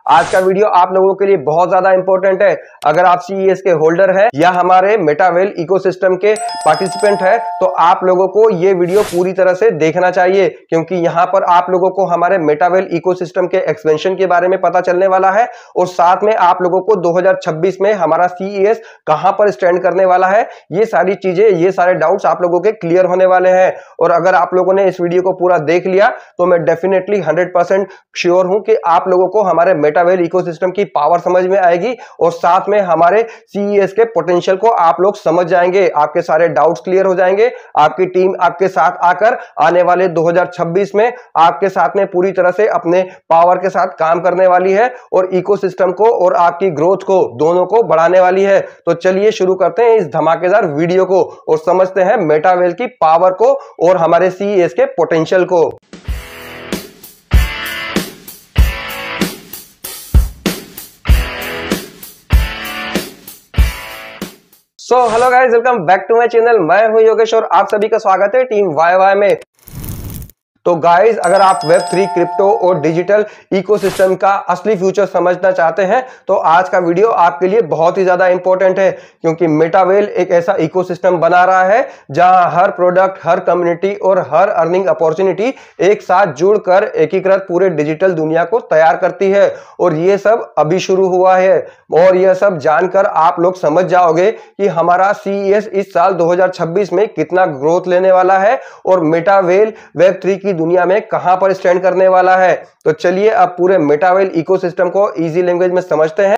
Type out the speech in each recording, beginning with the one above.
आज का वीडियो आप लोगों के लिए बहुत ज्यादा इंपॉर्टेंट है। अगर आप CES के होल्डर हैं या हमारे मेटावेल इकोसिस्टम के पार्टिसिपेंट हैं तो आप लोगों को ये वीडियो पूरी तरह से देखना चाहिए, क्योंकि यहाँ पर आप लोगों को हमारे मेटावेल इकोसिस्टम के एक्सपेंशन के बारे में पता चलने वाला है और साथ में आप लोगों को 2026 में हमारा CES कहां पर स्टैंड करने वाला है, ये सारी चीजें, ये सारे डाउट्स आप लोगों के क्लियर होने वाले हैं। और अगर आप लोगों ने इस वीडियो को पूरा देख लिया तो मैं डेफिनेटली 100% श्योर हूं कि आप लोगों को हमारे मेटावेल इकोसिस्टम की पावर समझ में आएगी और साथ में हमारे CES के पोटेंशियल को आप लोग समझ जाएंगे। आपके सारे डाउट्स क्लियर हो जाएंगे। आपकी टीम आपके साथ आकर आने वाले 2026 में आपके साथ में पूरी तरह से अपने पावर के साथ काम करने वाली है और इकोसिस्टम को और आपकी ग्रोथ को दोनों को बढ़ाने वाली है। तो चलिए शुरू करते हैं इस धमाकेदार वीडियो को और समझते हैं मेटावेल की पावर को और हमारे CES के पोटेंशियल को। Hello guys, welcome back to my channel. मैं हूं योगेश और आप सभी का स्वागत है टीम YY में। तो गाइज, अगर आप Web3 क्रिप्टो और डिजिटल इकोसिस्टम का असली फ्यूचर समझना चाहते हैं तो आज का वीडियो आपके लिए बहुत ही ज्यादा इंपॉर्टेंट है, क्योंकि मेटावेल एक ऐसा इकोसिस्टम बना रहा है जहां हर प्रोडक्ट, हर कम्युनिटी और हर अर्निंग अपॉर्चुनिटी एक साथ जुड़कर एकीकृत पूरे डिजिटल दुनिया को तैयार करती है। और ये सब अभी शुरू हुआ है और यह सब जानकर आप लोग समझ जाओगे कि हमारा CES इस साल 2026 में कितना ग्रोथ लेने वाला है और मेटावेल Web3 की दुनिया में कहां पर स्टैंड करने वाला है। तो चलिए अब पूरे मेटावेल इकोसिस्टम को इजी लैंग्वेज में समझते हैं।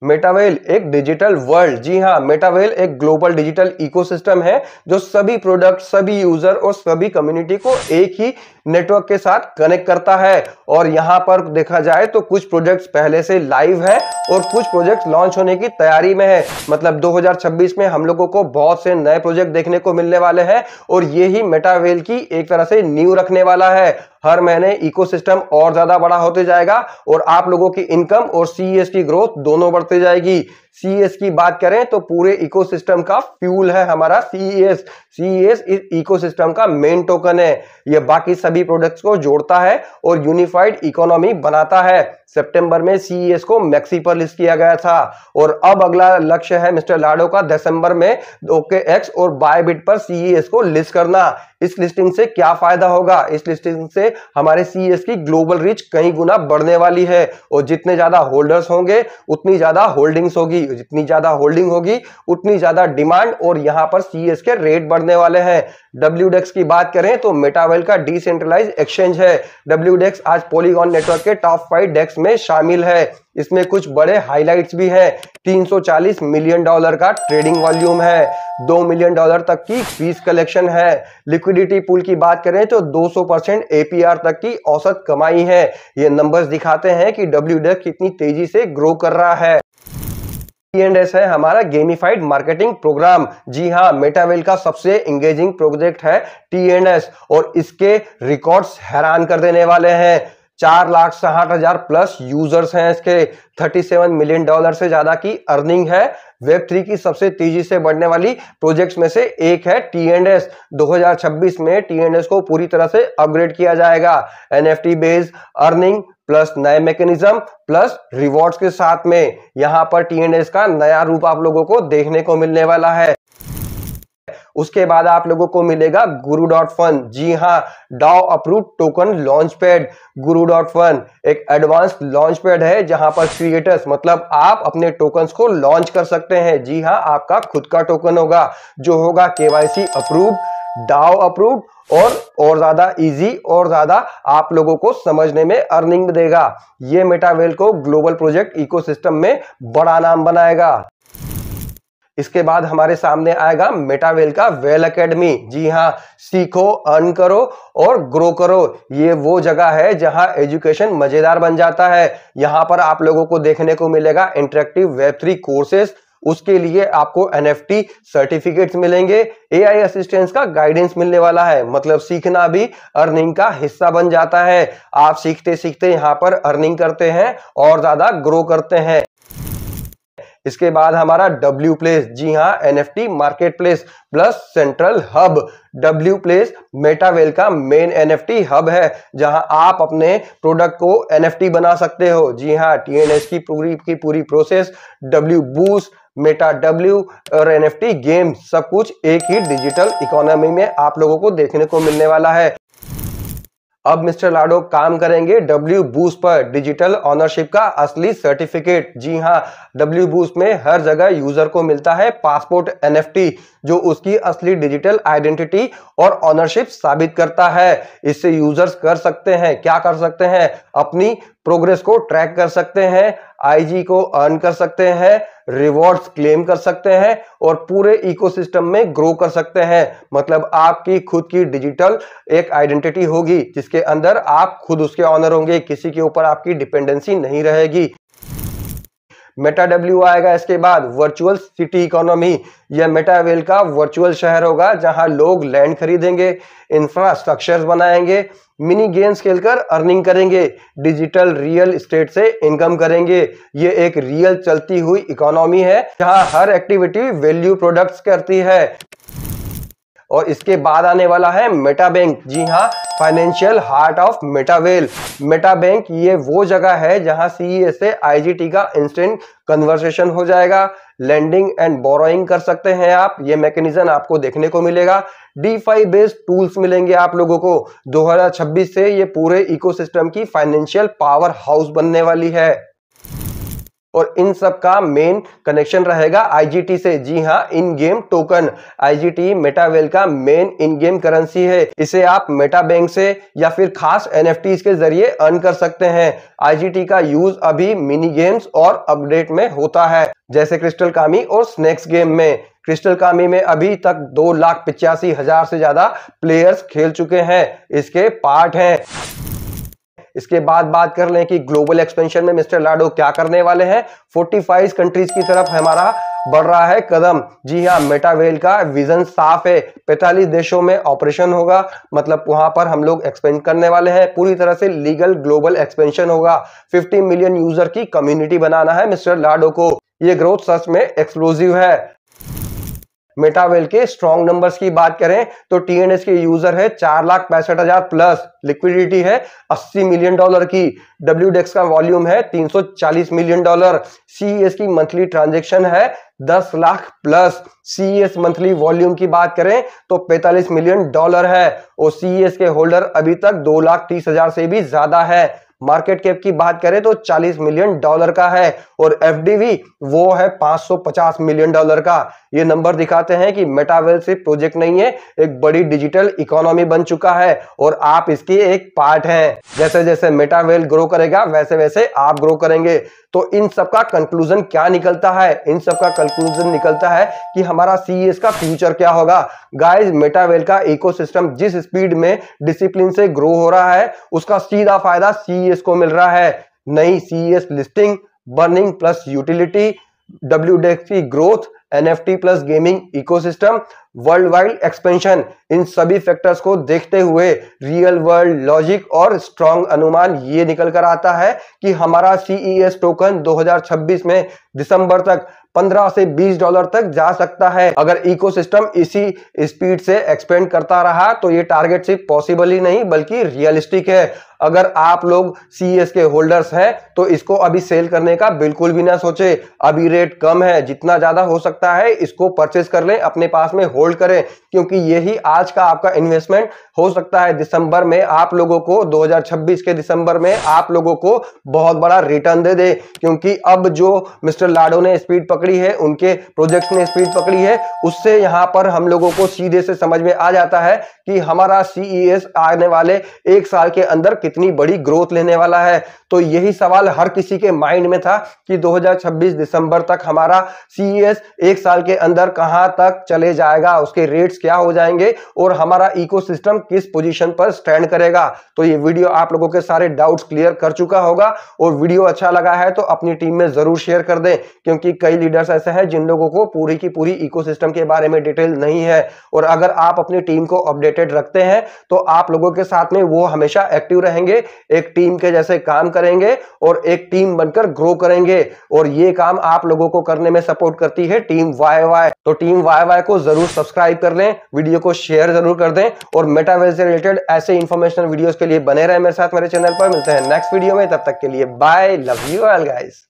मेटावेल एक डिजिटल वर्ल्ड, जी हां, मेटावेल एक ग्लोबल डिजिटल इकोसिस्टम है जो सभी प्रोडक्ट, सभी यूजर और सभी कम्युनिटी को एक ही नेटवर्क के साथ कनेक्ट करता है। और यहां पर देखा जाए तो कुछ प्रोजेक्ट्स पहले से लाइव है और कुछ प्रोजेक्ट्स लॉन्च होने की तैयारी में है। मतलब 2026 में हम लोगों को बहुत से नए प्रोजेक्ट देखने को मिलने वाले हैं और ये ही मेटावेल की एक तरह से नींव रखने वाला है। हर महीने इकोसिस्टम और ज्यादा बड़ा होते जाएगा और आप लोगों की इनकम और CES की ग्रोथ दोनों बढ़ती जाएगी। CES की बात करें तो पूरे इकोसिस्टम का फ्यूल है हमारा CES। CES इस इकोसिस्टम का मेन टोकन है। यह बाकी सभी प्रोडक्ट्स को जोड़ता है और यूनिफाइड इकोनॉमी बनाता है। सितंबर में CES को मैक्सी पर लिस्ट किया गया था और अब अगला लक्ष्य है मिस्टर लाडो का दिसंबर में OKX और बायबिट पर CES को लिस्ट करना। इस लिस्टिंग से क्या फायदा होगा? इस लिस्टिंग से हमारे CES की ग्लोबल रीच कई गुना बढ़ने वाली है और जितने ज्यादा होल्डर्स होंगे उतनी ज्यादा होल्डिंग्स होगी, जितनी ज्यादा होल्डिंग होगी उतनी ज्यादा डिमांड और यहां पर CES के रेट बढ़ने वाले हैं। WDEX की बात करें तो मेटावेल का डिसेंट्रलाइज्ड एक्सचेंज है। WDEX आज पॉलीगॉन नेटवर्क के टॉप 5 डेक्स में शामिल है। इसमें कुछ बड़े हाइलाइट्स भी हैं। $340 मिलियन का ट्रेडिंग वॉल्यूम है, $2 मिलियन तक की फीस कलेक्शन है। लिक्विडिटी पूल की बात करें तो 200% APR तक की औसत कमाई है। ये नंबर्स दिखाते हैं कि WDEX कितनी तेजी से ग्रो कर रहा है। T&S है हमारा गेमिफाइड मार्केटिंग प्रोग्राम। जी हां, मेटावेल का सबसे एंगेजिंग प्रोजेक्ट है T&S और इसके रिकॉर्ड्स हैरान कर देने वाले हैं। 4,60,000 प्लस यूजर्स हैं इसके, $37 मिलियन से ज्यादा की अर्निंग है। Web3 की सबसे तेजी से बढ़ने वाली प्रोजेक्ट्स में से एक है T&S। 2026 में T&S को पूरी तरह से अपग्रेड किया जाएगा। NFT बेस्ड अर्निंग प्लस नए मैकेनिज्म प्लस रिवॉर्ड्स के साथ में यहां पर T&S का नया रूप आप लोगों को देखने को मिलने वाला है। उसके बाद आप लोगों को मिलेगा Guru.Fun। जी हां, DAO approved token launch pad. Guru.Fun एक एडवांस लॉन्च पैड है जहां पर क्रिएटर्स, मतलब आप अपने टोकन्स को लॉन्च कर सकते हैं। जी हां, आपका खुद का टोकन होगा जो होगा KYC अप्रूव्ड, DAO अप्रूव्ड और ज्यादा इजी और ज्यादा आप लोगों को समझने में अर्निंग देगा। ये मेटावेल को ग्लोबल प्रोजेक्ट इकोसिस्टम में बड़ा नाम बनाएगा। इसके बाद हमारे सामने आएगा मेटावेल का वेल एकेडमी। जी हां, सीखो, अर्न करो और ग्रो करो। ये वो जगह है जहां एजुकेशन मजेदार बन जाता है। यहां पर आप लोगों को देखने को मिलेगा इंटरेक्टिव Web3 कोर्सेस। उसके लिए आपको NFT सर्टिफिकेट्स मिलेंगे। AI असिस्टेंस का गाइडेंस मिलने वाला है। मतलब सीखना भी अर्निंग का हिस्सा बन जाता है। आप सीखते सीखते यहां पर अर्निंग करते हैं और ज्यादा ग्रो करते हैं। इसके बाद हमारा डब्ल्यू प्लेस, जी हाँ, NFT market place plus central hub. W place Metawell का मेन NFT हब है जहां आप अपने प्रोडक्ट को NFT बना सकते हो। जी हाँ, TNS की पूरी process, W boost, Meta W और NFT गेम सब कुछ एक ही डिजिटल इकोनॉमी में आप लोगों को देखने को मिलने वाला है। अब मिस्टर लाडो काम करेंगे डब्ल्यू बूस्ट पर, डिजिटल ऑनरशिप का असली सर्टिफिकेट। जी हाँ, डब्ल्यू बूस्ट में हर जगह यूजर को मिलता है पासपोर्ट NFT जो उसकी असली डिजिटल आइडेंटिटी और ऑनरशिप साबित करता है। इससे यूजर्स कर सकते हैं, क्या कर सकते हैं, अपनी प्रोग्रेस को ट्रैक कर सकते हैं, IG को अर्न कर सकते हैं, रिवॉर्ड्स क्लेम कर सकते हैं और पूरे इकोसिस्टम में ग्रो कर सकते हैं। मतलब आपकी खुद की डिजिटल एक आइडेंटिटी होगी जिसके अंदर आप खुद उसके ऑनर होंगे, किसी के ऊपर आपकी डिपेंडेंसी नहीं रहेगी। मेटा डब्ल्यू आएगा इसके बाद, वर्चुअल सिटी इकोनॉमी। यह मेटावेल का वर्चुअल शहर होगा जहां लोग लैंड खरीदेंगे, इंफ्रास्ट्रक्चर्स बनाएंगे, मिनी गेम्स खेलकर अर्निंग करेंगे, डिजिटल रियल एस्टेट से इनकम करेंगे। ये एक रियल चलती हुई इकोनॉमी है जहां हर एक्टिविटी वैल्यू प्रोडक्ट्स करती है। और इसके बाद आने वाला है मेटा बैंक। जी हाँ, financial heart of Metawell. Meta bank ये वो जगह है जहां CES से IGT का इंस्टेंट कन्वर्सेशन हो जाएगा, लैंडिंग एंड बोरोइंग कर सकते हैं आप, ये मैकेनिज्म आपको देखने को मिलेगा, DeFi बेस्ड टूल्स मिलेंगे आप लोगों को। 2026 से ये पूरे इकोसिस्टम की फाइनेंशियल पावर हाउस बनने वाली है और इन सब का मेन कनेक्शन रहेगा IGT से। जी हाँ, इन गेम टोकन। IGT मेटावेल का मेन इन गेम करेंसी है, इसे आप मेटा बैंक से या फिर खास NFTs के जरिए अर्न कर सकते हैं। IGT का यूज अभी मिनी गेम्स और अपडेट में होता है, जैसे क्रिस्टल कामी और स्नेक्स गेम में। क्रिस्टल कामी में अभी तक 2,85,000 से ज्यादा प्लेयर्स खेल चुके हैं, इसके पार्ट हैं। इसके बाद बात कर लें कि ग्लोबल एक्सपेंशन में मिस्टर लाडो क्या करने वाले हैं। 45 कंट्रीज की तरफ हमारा बढ़ रहा है कदम। जी हाँ, मेटावेल का विजन साफ है, 45 देशों में ऑपरेशन होगा, मतलब वहां पर हम लोग एक्सपेंड करने वाले हैं। पूरी तरह से लीगल ग्लोबल एक्सपेंशन होगा। 50 मिलियन यूजर की कम्युनिटी बनाना है मिस्टर लाडो को। ये ग्रोथ सच में एक्सप्लोसिव है। मेटावेल के स्ट्रॉन्ग नंबर्स की बात करें तो TNS के यूजर है 4,65,000 प्लस, लिक्विडिटी है $80 मिलियन की, WDEX का वॉल्यूम है $340 मिलियन, CES की मंथली ट्रांजैक्शन है 10 lakh plus. CES monthly volume की बात करें तो $45 मिलियन है और CES के होल्डर अभी तक 2,30,000 से भी ज्यादा है। मार्केट कैप की बात करें तो $40 मिलियन का है और FDV वो है $550 मिलियन का। ये नंबर दिखाते हैं कि मेटावेल सिर्फ प्रोजेक्ट नहीं है, एक बड़ी डिजिटल इकोनॉमी बन चुका है और आप इसके एक पार्ट हैं। जैसे जैसे मेटावेल ग्रो करेगा वैसे वैसे आप ग्रो करेंगे। तो इन सब का कंक्लूजन क्या निकलता है? इन सब का कंक्लूजन निकलता है कि हमारा CES का फ्यूचर क्या होगा। गाइस, मेटावेल का इकोसिस्टम जिस स्पीड में डिसिप्लिन से ग्रो हो रहा है उसका सीधा फायदा CES को मिल रहा है। नई CES listing, burning plus utility, WDEX की growth, NFT plus gaming ecosystem, world wide expansion, इन सभी फैक्टर्स को देखते हुए रियल वर्ल्ड लॉजिक और स्ट्रॉन्ग अनुमान ये निकल कर आता है कि हमारा CES टोकन 2026 में दिसंबर तक $15 से $20 तक जा सकता है। अगर इकोसिस्टम इसी स्पीड से एक्सपेंड करता रहा तो ये टारगेट सिर्फ पॉसिबल ही नहीं बल्कि रियलिस्टिक है। अगर आप लोग CES के होल्डर्स हैं तो इसको अभी सेल करने का बिल्कुल भी ना सोचे। अभी रेट कम है, जितना ज्यादा हो सकता है इसको परचेस कर लें, अपने पास में होल्ड करें, क्योंकि यही आज का आपका इन्वेस्टमेंट हो सकता है दिसंबर में आप लोगों को, 2026 के दिसंबर में आप लोगों को बहुत बड़ा रिटर्न दे दे। क्योंकि अब जो मिस्टर लाडो ने स्पीड पकड़ी है, उनके प्रोजेक्ट ने स्पीड पकड़ी है, उससे यहां पर हम लोगों को सीधे से समझ में आ जाता है कि हमारा CES आने वाले एक साल के अंदर कितनी बड़ी ग्रोथ लेने वाला है। तो यही सवाल हर किसी के माइंड में था कि 2026 दिसंबर तक हमारा CES एक साल के अंदर कहां तक चले जाएगा, उसके रेट्स क्या हो जाएंगे और हमारा इकोसिस्टम किस पोजीशन पर स्टैंड करेगा। तो ये वीडियो आप लोगों के सारे डाउट्स क्लियर कर चुका होगा और वीडियो अच्छा लगा है तो अपनी टीम में जरूर शेयर कर दें, क्योंकि कई लीडर लीडर्स ऐसे हैं जिन लोगों को पूरी की पूरी इकोसिस्टम के बारे में डिटेल नहीं है, और अगर आप अपनी टीम को अपडेटेड रखते हैं तो आप लोगों के साथ में वो हमेशा एक्टिव रहेंगे, एक टीम के जैसे काम करेंगे और एक टीम बनकर ग्रो करेंगे। और ये काम आप लोगों को करने में सपोर्ट करती है टीम YY। तो टीम YY को जरूर सब्सक्राइब कर लें, वीडियो को शेयर जरूर कर दें, और मेटावर्स से रिलेटेड ऐसे इंफॉर्मेशनल वीडियोस के लिए बने रहे मेरे साथ मेरे चैनल पर। मिलते हैं नेक्स्ट वीडियो में, तब तक के लिए bye, love you all guys.